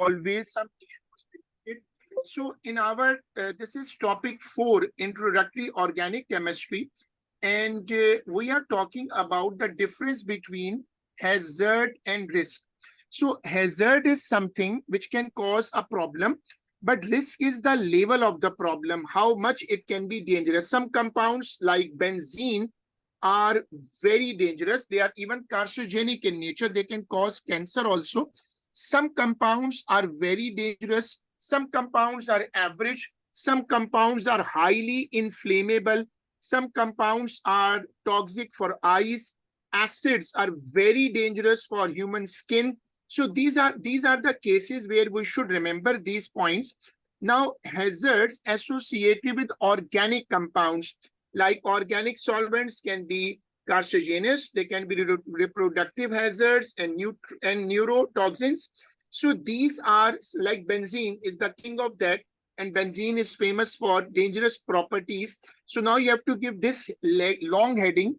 always some issues with it. So in our, this is topic 4, introductory organic chemistry. And we are talking about the difference between hazard and risk. So hazard is something which can cause a problem, but risk is the level of the problem, how much it can be dangerous. Some compounds like benzene are very dangerous. They are even carcinogenic in nature. They can cause cancer also. Some compounds are very dangerous. Some compounds are average. Some compounds are highly inflammable. Some compounds are toxic for eyes. Acids are very dangerous for human skin. So these are the cases where we should remember these points. Now, hazards associated with organic compounds, like organic solvents, can be carcinogens, they can be reproductive hazards and neurotoxins. So these are, like benzene is the king of that, and benzene is famous for dangerous properties. So now you have to give this long heading.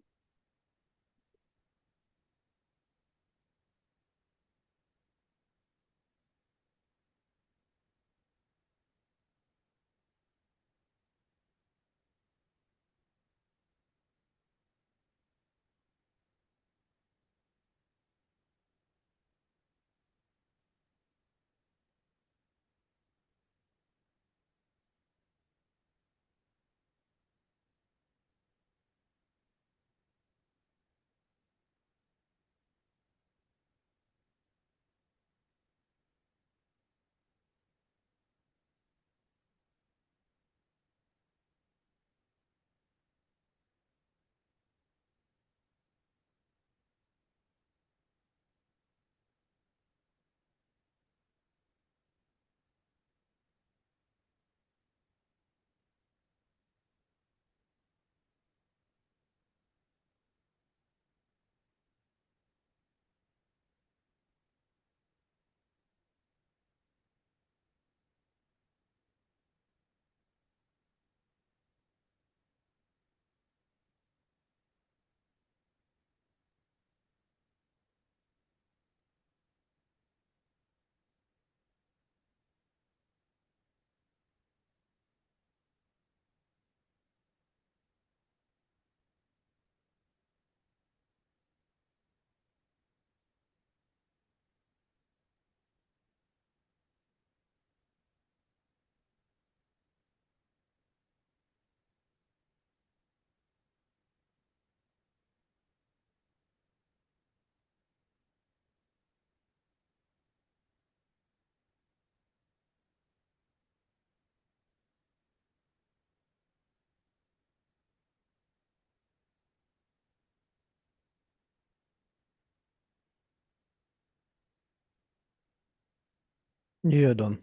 You're done.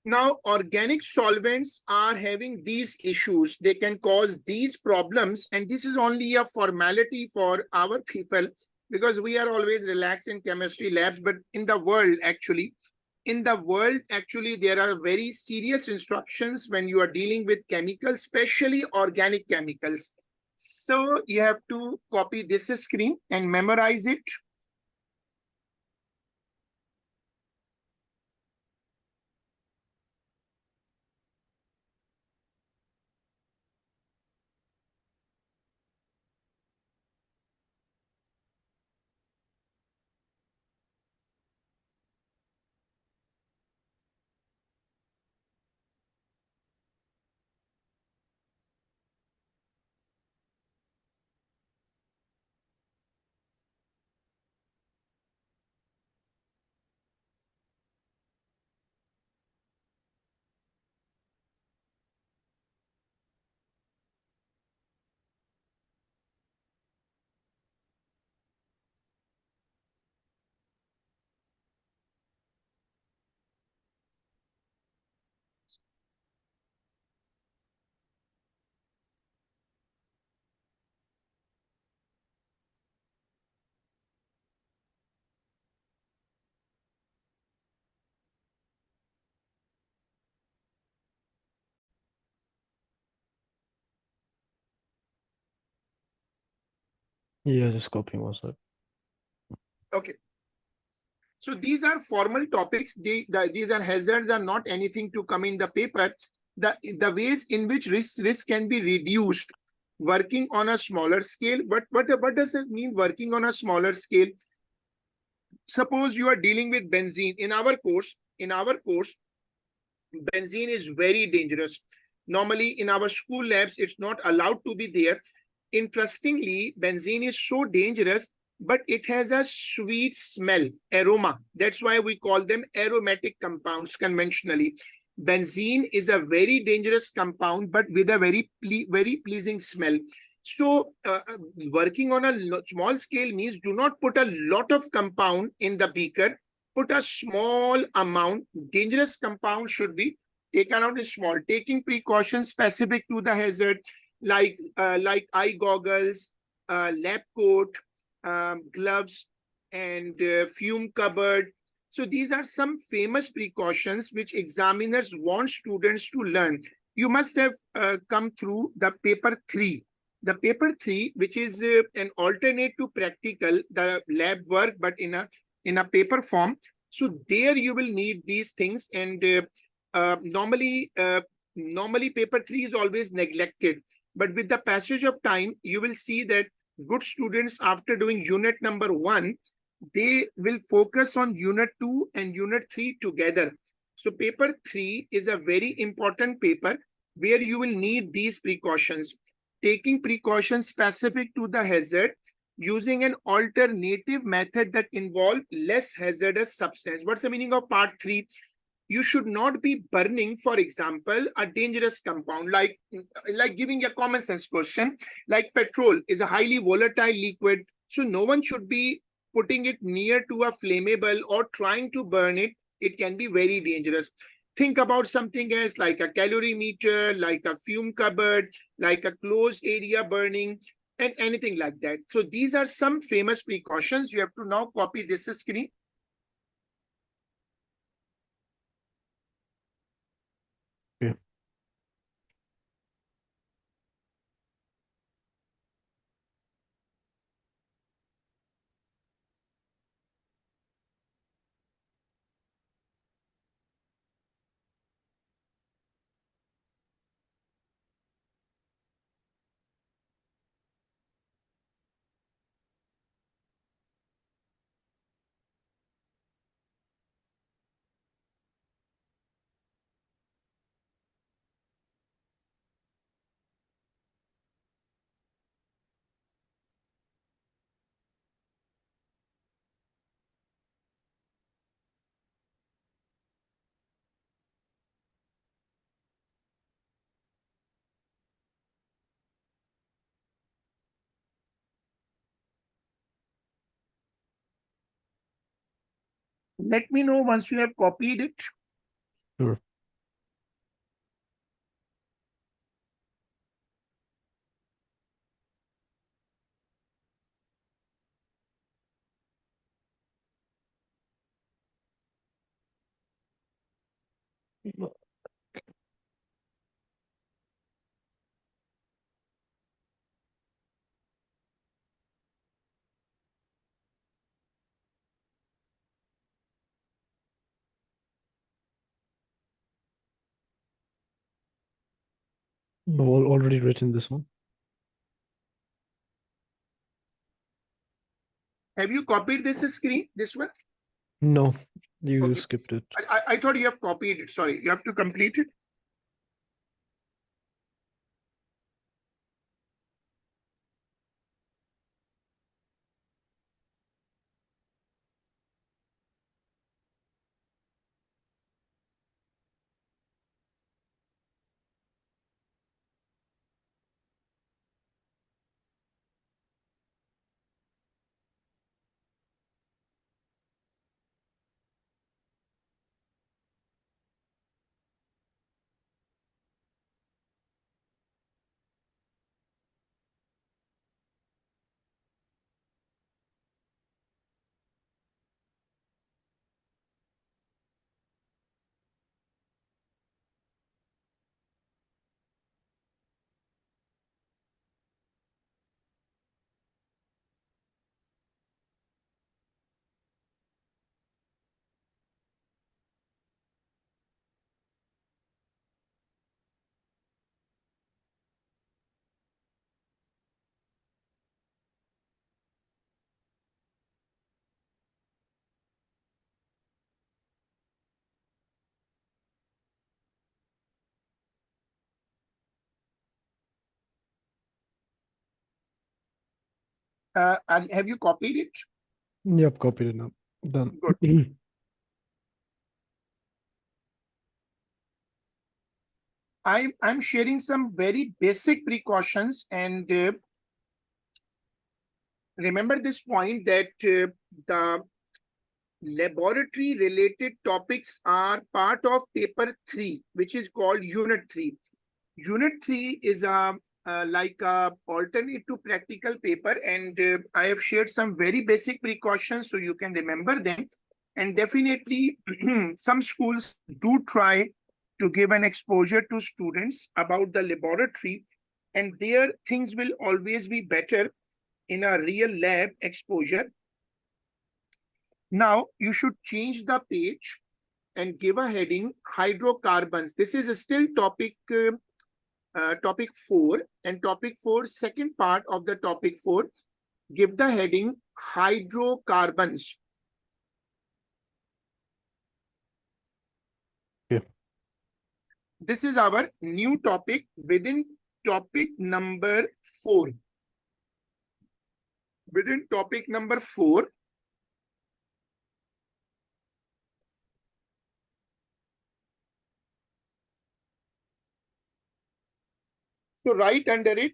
Now, organic solvents are having these issues. They can cause these problems. And this is only a formality for our people, because we are always relaxed in chemistry labs. But in the world, actually, there are very serious instructions when you are dealing with chemicals, especially organic chemicals. So you have to copy this screen and memorize it. Yeah, just copying one side. Okay. So these are formal topics. These are hazards, are not anything to come in the paper. The ways in which risk can be reduced, working on a smaller scale. What does it mean, working on a smaller scale? Suppose you are dealing with benzene. In our course, benzene is very dangerous. Normally, in our school labs, it's not allowed to be there. Interestingly, benzene is so dangerous, but it has a sweet smell, aroma. That's why we call them aromatic compounds conventionally. Benzene is a very dangerous compound, but with a very pleasing smell. So, working on a small scale means do not put a lot of compound in the beaker. Put a small amount. Dangerous compound should be taken out in small. Taking precautions specific to the hazard, like eye goggles, lab coat, gloves, and fume cupboard. So these are some famous precautions which examiners want students to learn. You must have come through the paper 3. The paper 3, which is an alternate to practical, the lab work, but in a paper form. So there you will need these things, and normally paper 3 is always neglected. But with the passage of time, you will see that good students, after doing unit number 1, they will focus on unit 2 and unit 3 together. So paper 3 is a very important paper where you will need these precautions. Taking precautions specific to the hazard, using an alternative method that involve less hazardous substance. What's the meaning of part 3? You should not be burning, for example, a dangerous compound, like giving a common sense question, like petrol is a highly volatile liquid, so no one should be putting it near to a flammable or trying to burn it. It can be very dangerous. Think about something else, like a calorimeter, like a fume cupboard, like a closed area burning, and anything like that. So these are some famous precautions. You have to now copy this screen. Yeah. Let me know once you have copied it. Sure. I've already written this one. Have you copied this screen, this one? No, you Okay. skipped it. I thought you have copied it. Sorry, you have to complete it. Have you copied it? Yep, copied it now. Done. Good. I'm sharing some very basic precautions, and remember this point that the laboratory related topics are part of paper 3, which is called unit 3. Unit 3 is like a alternate to practical paper, and I have shared some very basic precautions so you can remember them. And definitely some schools do try to give an exposure to students about the laboratory, and there things will always be better in a real lab exposure. Now you should change the page and give a heading hydrocarbons. This is still topic 4, and topic 4 second part of the topic 4, give the heading hydrocarbons. Okay. This is our new topic within topic number 4. Within topic number 4, so right under it,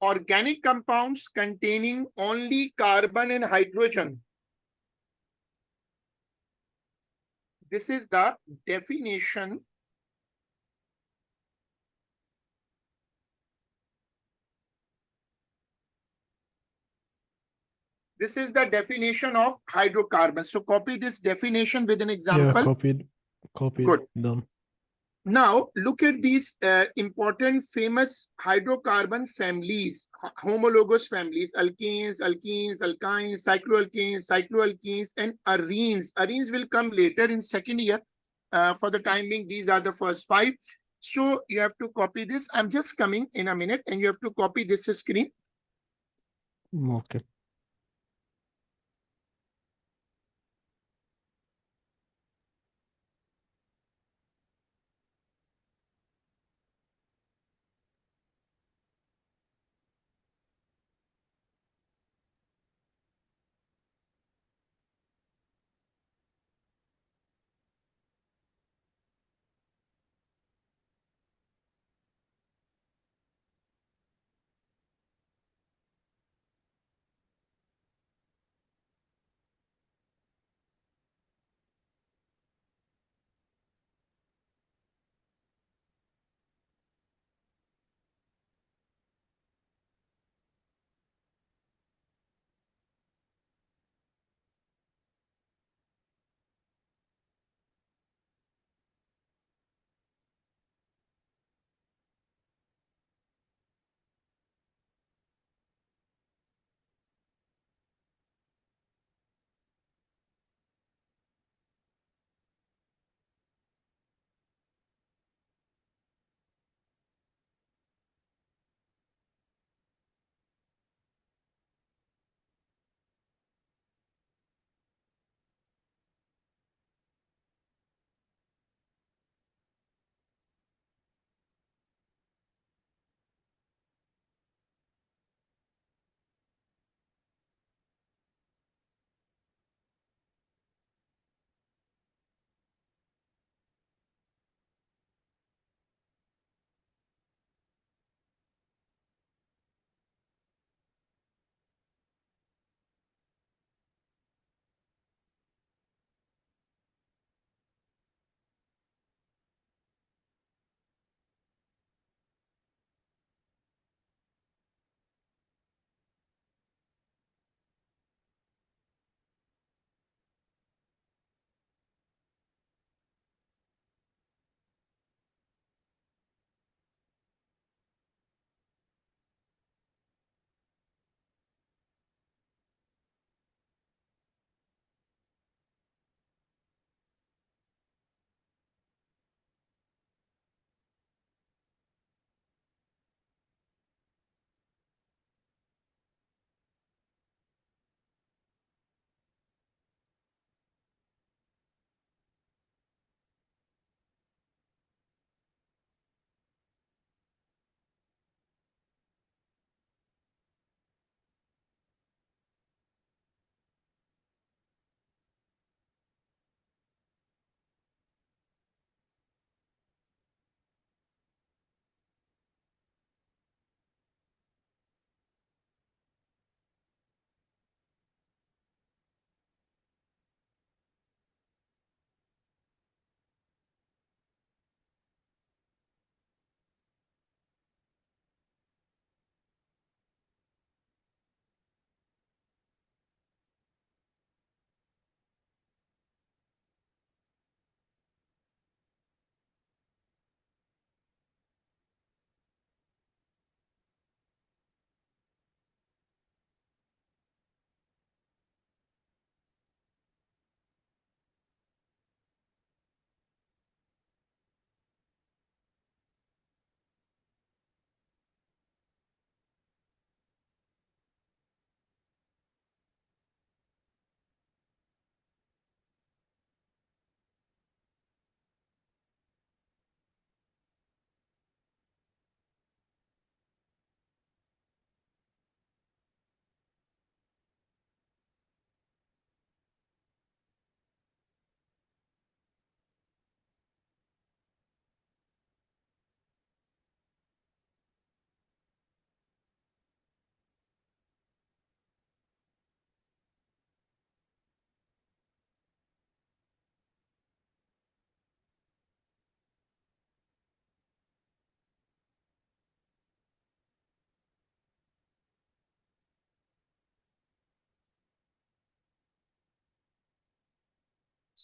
organic compounds containing only carbon and hydrogen. This is the definition. This is the definition of hydrocarbons. So copy this definition with an Yeah, example. copied. Good. Done. Now look at these important famous hydrocarbon families, homologous families: alkanes, alkenes, alkynes, cycloalkanes, and arenes. Arenes will come later in second year. For the time being, these are the first 5. So you have to copy this. I'm just coming in a minute, and you have to copy this screen. Okay.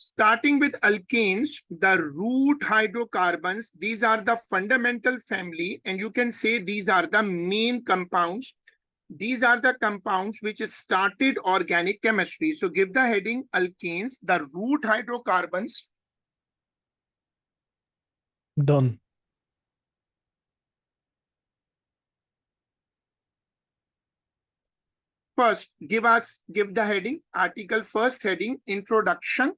Starting with alkanes, the root hydrocarbons, these are the fundamental family, and you can say these are the main compounds. These are the compounds which started organic chemistry. So give the heading alkanes, the root hydrocarbons. Done. First, give the heading, article first heading, introduction.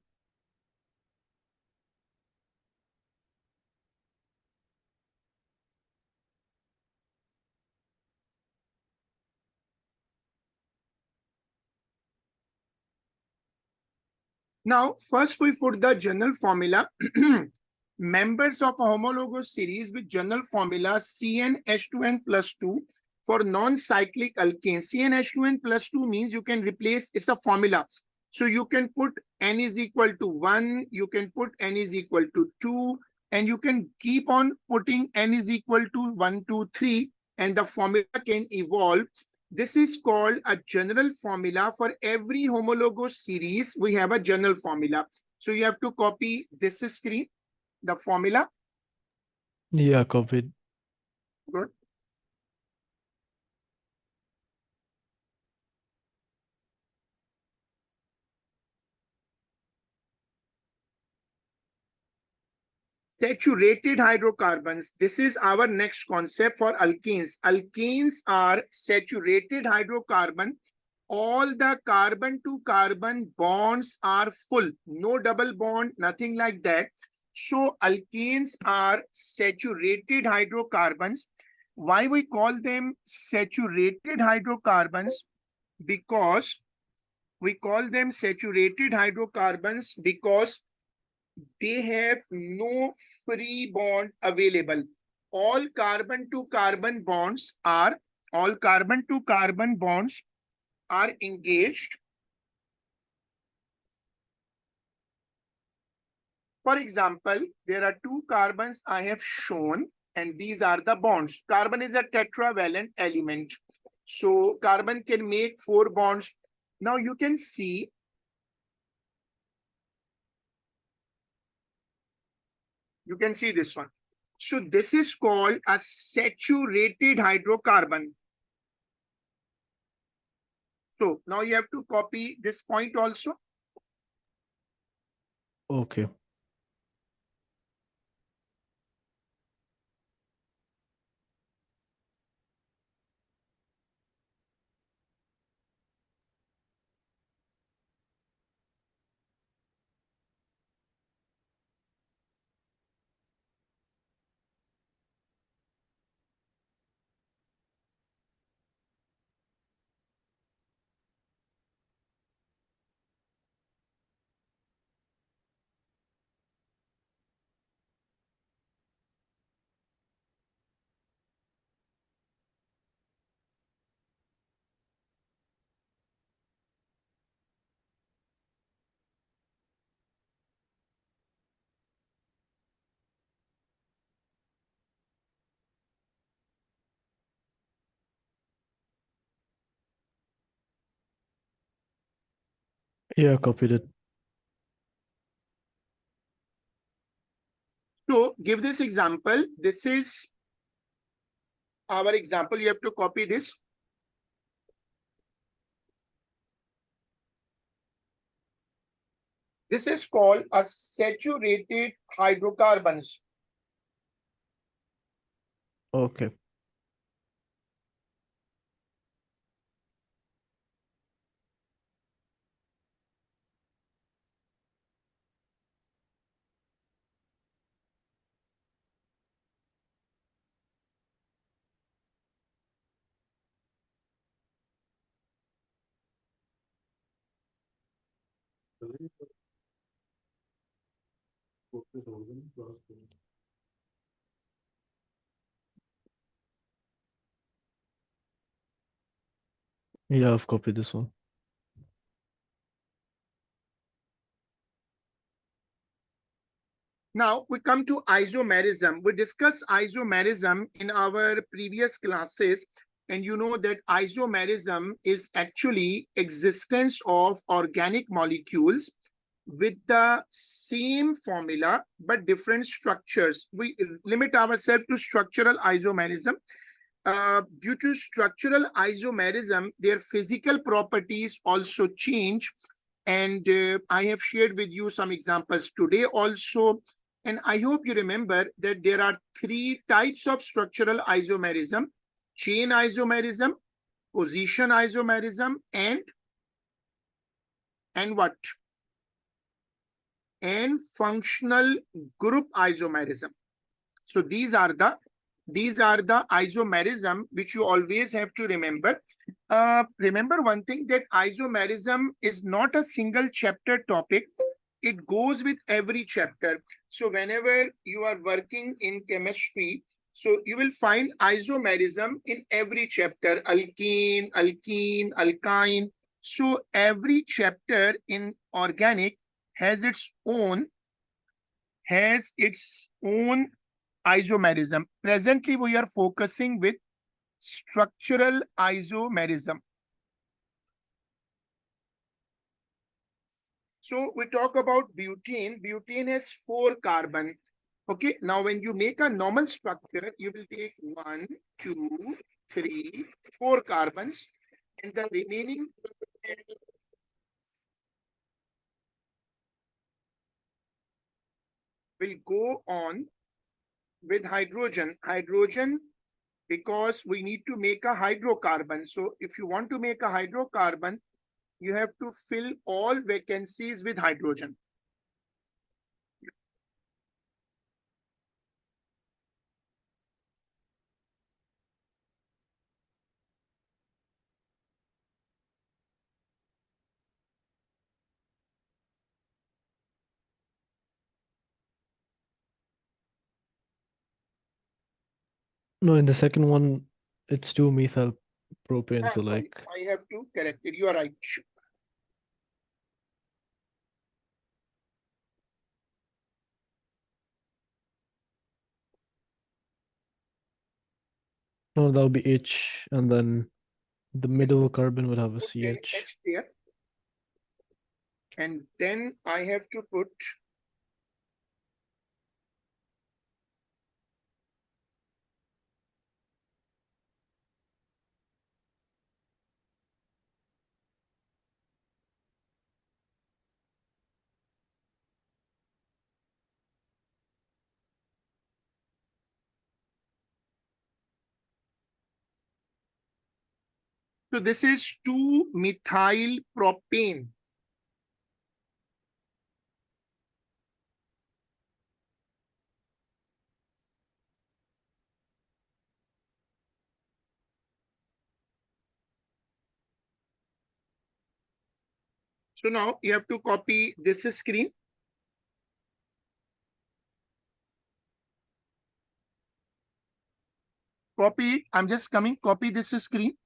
Now, first we put the general formula. Members of a homologous series with general formula CnH2n plus 2 for non-cyclic alkanes. CnH2n plus 2 means you can replace, it's a formula. So you can put N is equal to 1, you can put N is equal to 2, and you can keep on putting N is equal to 1, 2, 3, and the formula can evolve. This is called a general formula. For every homologous series, we have a general formula. So you have to copy this screen, the formula. Yeah, copied. Good. Saturated hydrocarbons. This is our next concept for alkanes. Alkanes are saturated hydrocarbon. All the carbon to carbon bonds are full, no double bond, nothing like that. So alkanes are saturated hydrocarbons. Why we call them saturated hydrocarbons? Because we call them saturated hydrocarbons because they have no free bond available. All carbon to carbon bonds are engaged. For example, there are two carbons I have shown, and these are the bonds. Carbon is a tetravalent element. So carbon can make 4 bonds. Now you can see this one. So this is called a saturated hydrocarbon. So now you have to copy this point also. Okay. Yeah, copied it. So give this example. This is our example. You have to copy this. This is called a saturated hydrocarbons. Okay. Yeah, I've copied this one. Now we come to isomerism. We discussed isomerism in our previous classes, and you know that isomerism is actually existence of organic molecules with the same formula but different structures. We limit ourselves to structural isomerism. Due to structural isomerism, their physical properties also change. And I have shared with you some examples today also. And I hope you remember that there are three types of structural isomerism: chain isomerism, position isomerism, and what? And functional group isomerism. So these are the isomerism which you always have to remember. Remember one thing, that isomerism is not a single chapter topic. It goes with every chapter. So whenever you are working in chemistry, so you will find isomerism in every chapter: alkene, alkene, alkyne. So every chapter in organic has its own isomerism. Presently, we are focusing with structural isomerism. So we talk about butane. Butane has 4 carbon. Okay, now when you make a normal structure, you will take 1, 2, 3, 4 carbons, and the remaining will go on with hydrogen. Hydrogen, because we need to make a hydrocarbon. So if you want to make a hydrocarbon, you have to fill all vacancies with hydrogen. No, in the second one, it's 2-methyl propane. So Sorry, like, I have to correct it. You are right. no, that'll be H, and then the Yes, middle carbon would have a put an CH. H there. And then I have to put, so this is 2-methyl propane. So now you have to copy this screen. Copy it. I'm just coming. Copy this screen.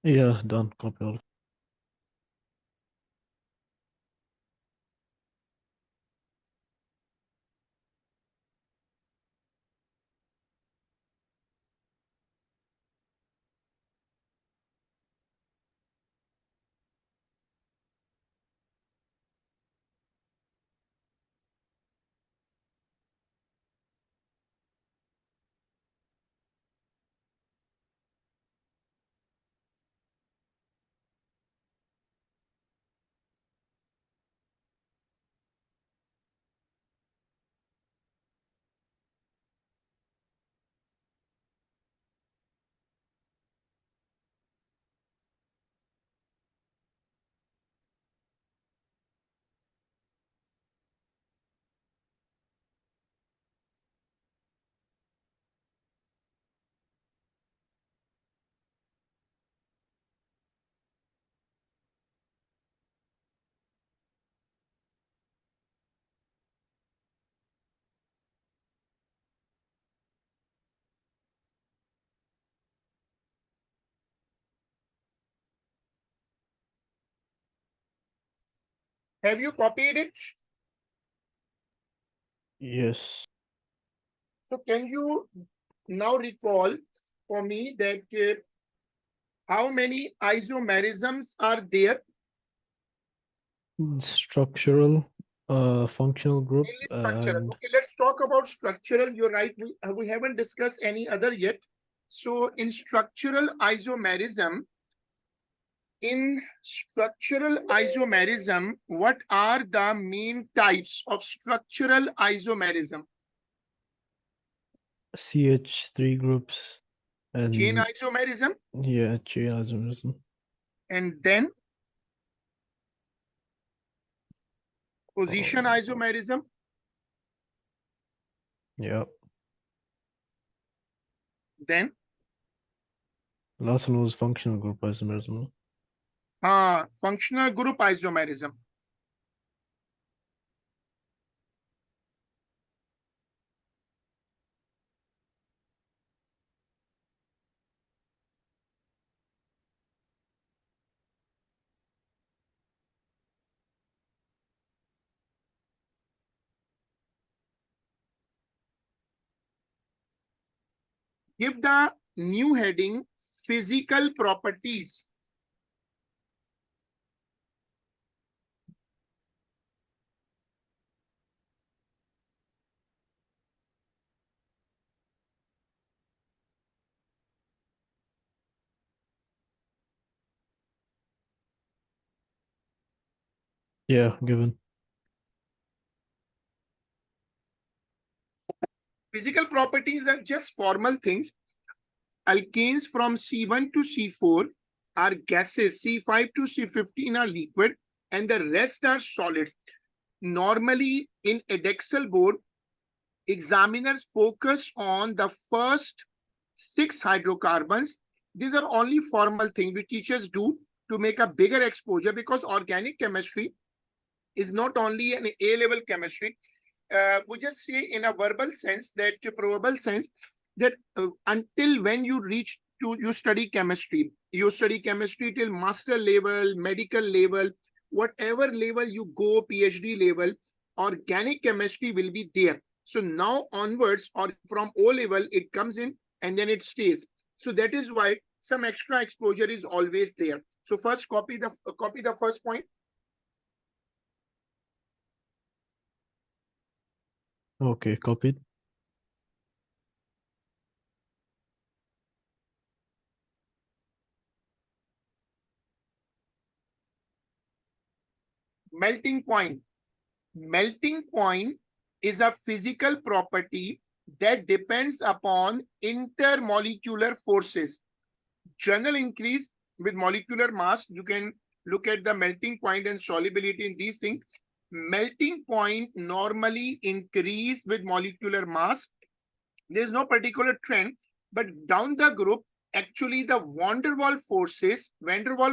Yeah, done. Copy all. Have you copied it? Yes. So can you now recall for me that how many isomerisms are there? Structural, functional group, Mainly structural. and Okay, let's talk about structural. You're right. We haven't discussed any other yet. So in structural isomerism, what are the main types of structural isomerism? CH3 groups, Chain and isomerism, yeah, chain isomerism. and then position Oh, isomerism, yeah. then Last one was functional group isomerism. functional group isomerism. Give the new heading physical properties. Yeah, given. Physical properties are just formal things. Alkanes from C1 to C4 are gases, C5 to C15 are liquid, and the rest are solids. Normally, in edexal board, examiners focus on the first 6 hydrocarbons. These are only formal things which teachers do to make a bigger exposure, because organic chemistry is not only an A-level chemistry. We just say in a verbal sense, that probable sense, that until when you reach to you study chemistry till master level, medical level, whatever level you go, PhD level, organic chemistry will be there. So now onwards, or from O level, it comes in and then it stays. So that is why some extra exposure is always there. So first copy the first point. Okay, copied. Melting point. Melting point is a physical property that depends upon intermolecular forces. General increase with molecular mass. You can look at the melting point and solubility in these things. Melting point normally increase with molecular mass. There's no particular trend, but down the group, actually the van der Waal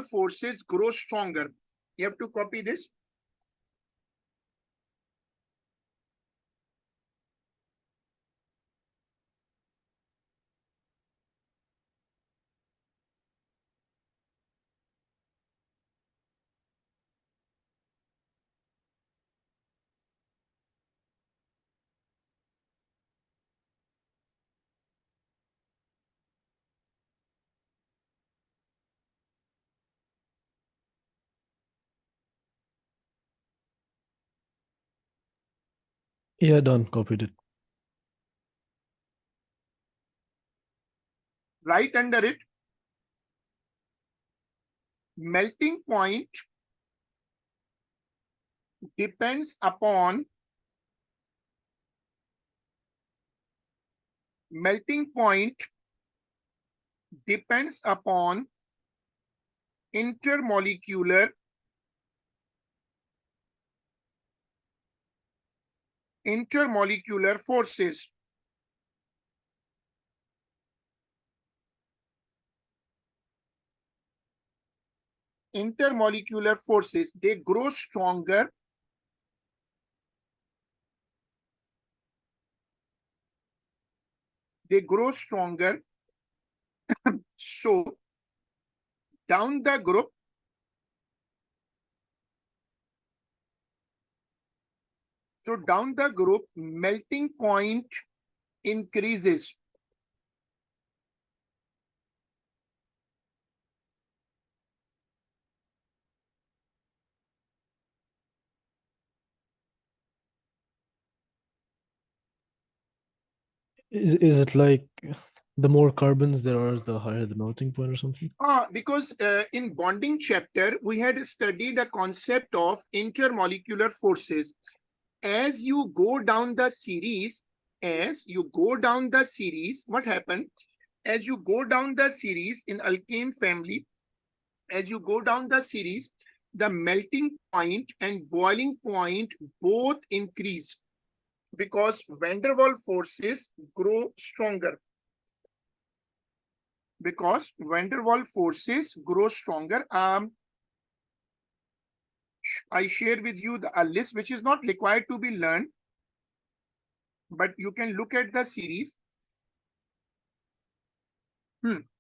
forces grow stronger. You have to copy this. Yeah, done. Copied it. Right under it, melting point depends upon melting point depends upon intermolecular forces. Intermolecular forces, they grow stronger. They grow stronger. So down the group, So down the group, melting point increases. Is it like the more carbons there are, the higher the melting point or something? Because in bonding chapter, we had studied the concept of intermolecular forces. As you go down the series, what happened? As you go down the series in alkane family, as you go down the series, the melting point and boiling point both increase because van der Waals forces grow stronger. Because van der Waals forces grow stronger. I share with you a list which is not required to be learned, but you can look at the series.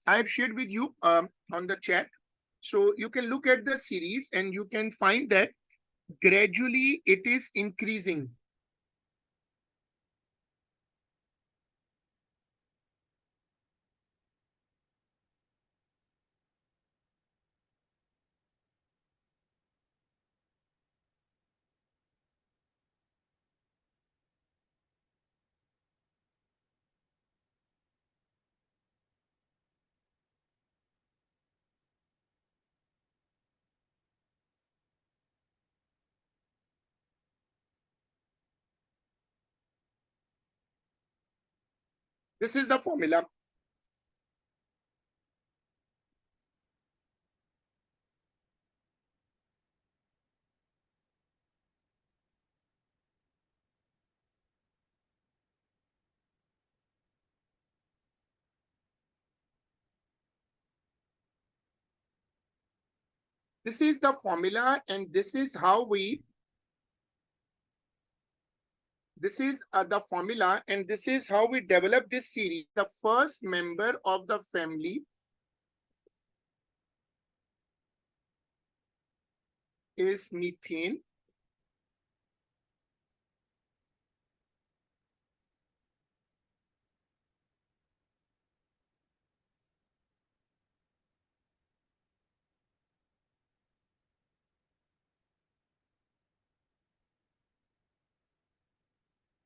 I have shared with you on the chat. So you can look at the series and you can find that gradually it is increasing. This is the formula. This is the formula, and this is how we, this is the formula, and this is how we develop this series. The first member of the family is methane.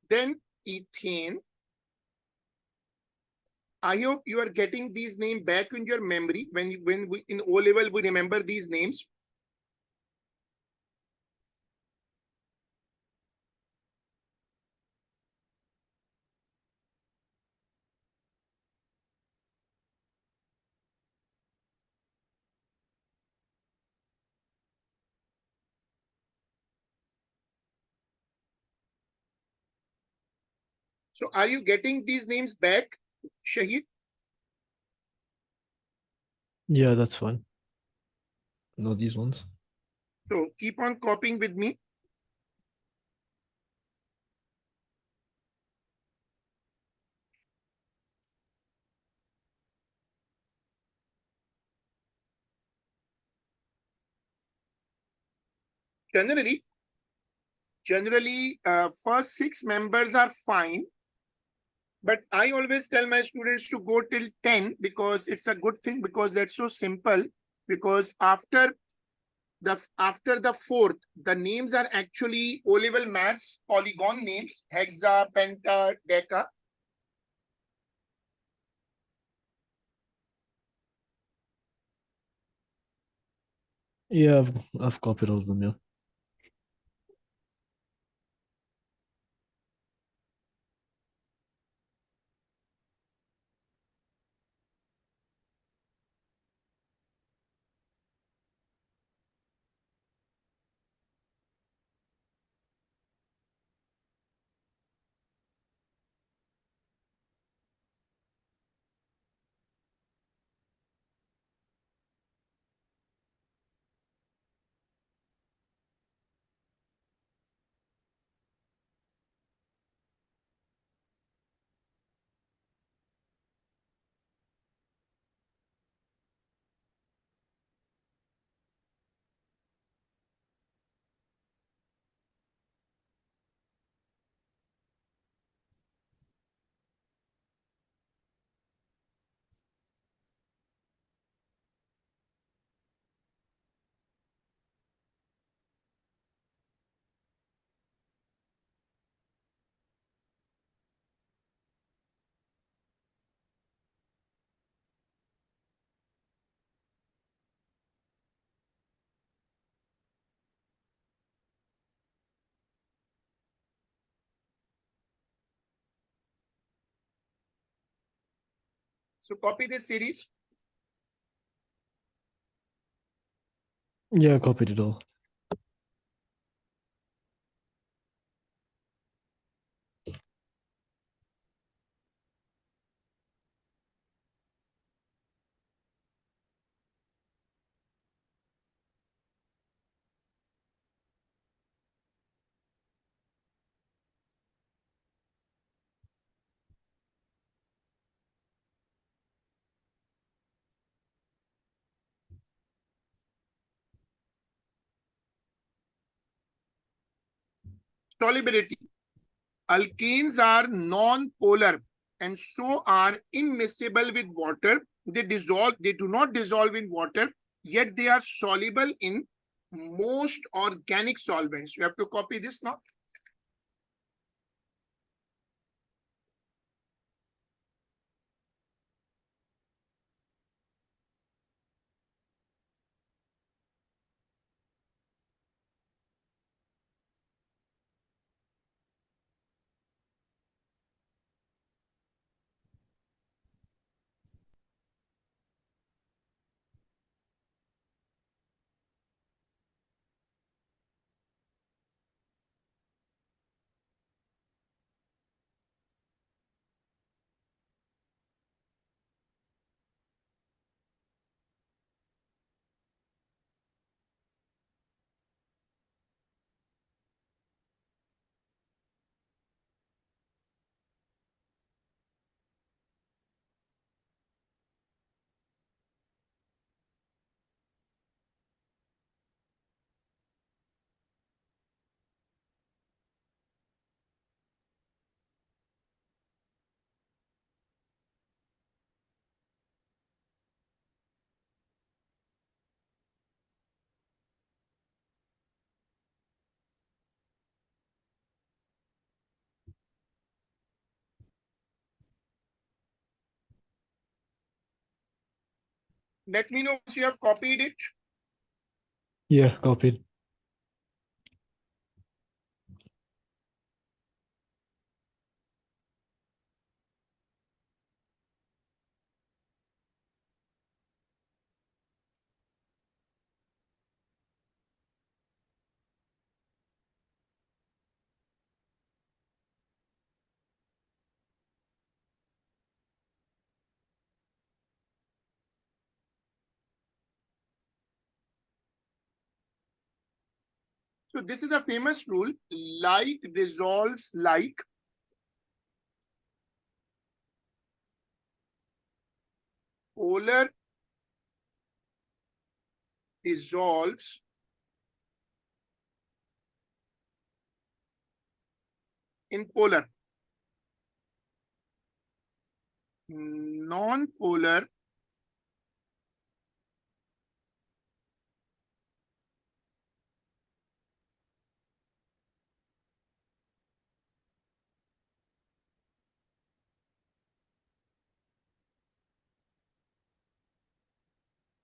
Then ethane. I hope you are getting these names back in your memory when we in O level we remember these names. So are you getting these names back, Shahid? Yeah, that's fine. No, these ones. So keep on copying with me. Generally, first 6 members are fine. But I always tell my students to go till 10 because it's a good thing because that's so simple. Because after the fourth, the names are actually O-level mass polygon names, hexa, penta, deca. Yeah, I've copied all of them, yeah. So copy this series. Yeah, I copied it all. Solubility. Alkanes are non-polar and so are immiscible with water. They do not dissolve in water, yet they are soluble in most organic solvents. You have to copy this now. Let me know once you have copied it. Yeah, copied. So this is a famous rule. Like dissolves like. Polar dissolves in polar. Non-polar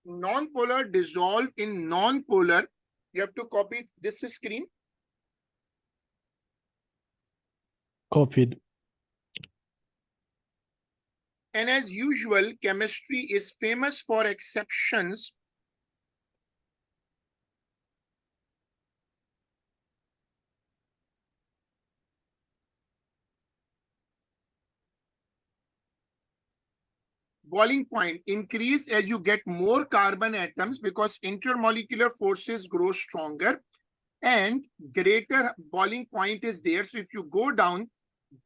non-polar dissolve in non-polar. You have to copy this screen. Copied. And as usual, chemistry is famous for exceptions. Boiling point increase as you get more carbon atoms because intermolecular forces grow stronger and greater boiling point is there. So if you go down,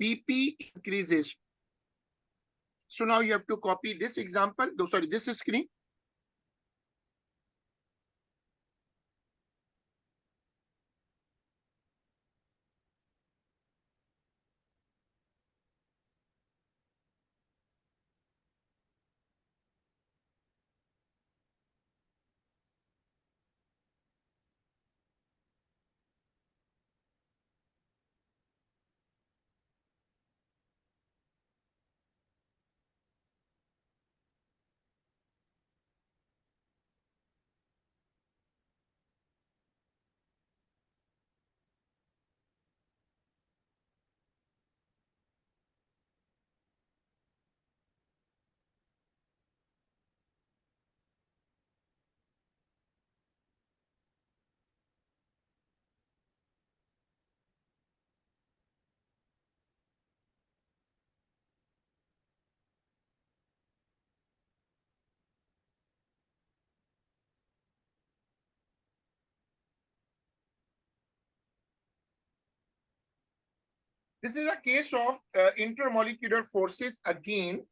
BP increases. So now you have to copy this example. Oh, sorry, this screen. This is a case of intermolecular forces again.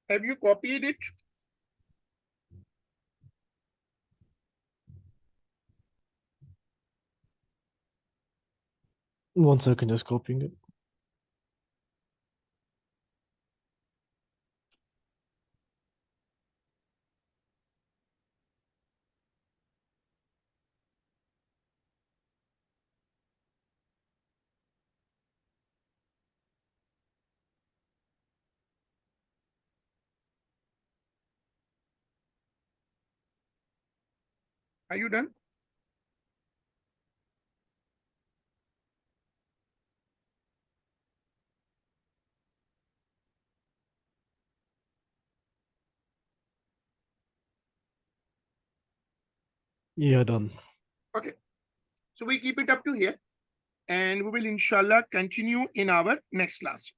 Have you copied it? One second, just copying it. Are you done? Yeah, done. Okay. So we keep it up to here, and we will inshallah continue in our next class.